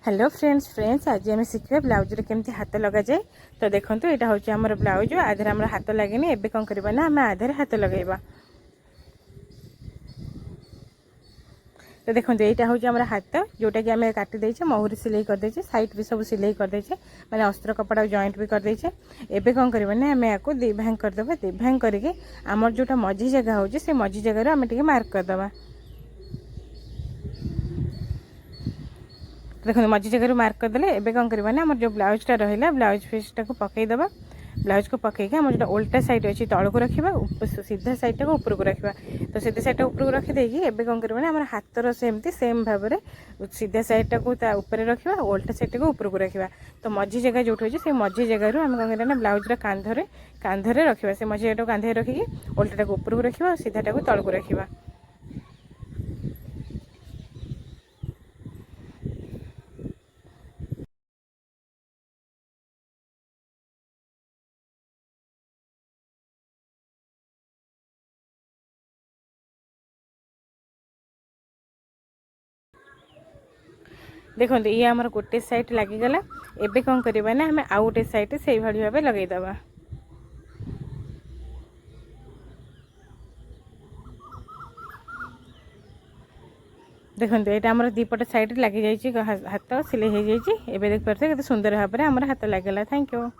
Hello friends आज आम शिखा blouse केमती हाथ लग जाए। तो देखो यहाँ हूँ आम ब्लाउज आधे आम हाथ लगे एवं कौन करवा ना आम आधे हाथ लगेगा। तो देखो यहाँ हूँ आम हाथ जोटा कि आम काटिदे महुरी सिलाई करदे साइड भी सब सिलाई करदे मैंने अस्त्र कपड़ा जॉइंट भी करदे। एवं कौन करवा ना आम या दी भांग करदे दी भांग करके आमर जोटा मझी जगह हो से मझी जगह आम टे मार्क करदे। देखो मझी जगह मार्क करदे एवं कौन करवा ना जो ब्लाउजटा रहा ब्लाउज पीसटा को पकईदे। ब्लाउज को पकईक आम जो उल्टा साइड अच्छी तौक रखा सीधा साइड टाक ऊपर को रखा। तो सीधा साइड ऊपर को रखी एवं कौन करवा ना हाथर सेमती सेम भाव में सीधा साइड टाक ऊपर रखा उल्टा साइड टाक ऊपर को रखा। तो मझी जगह जो से मझी जगह आम कौन करना ब्लाउज कांधरे रखा से मझी जगह कांधे रखिकी उल्टा टाक ऊपर को रखा सीधा टाक तौक रखा। देखो ये आमर गोटे साइड लगिगला। एबे कौन करवा ना आम आउ गोटे साइड से भाई भाव लगेदबा। देखो यहाँ आम दीपट साइड लगी जाइए हाथ सिले हो जाए। देख पारे सुंदर भाव में आम हाथ लगे। Thank you.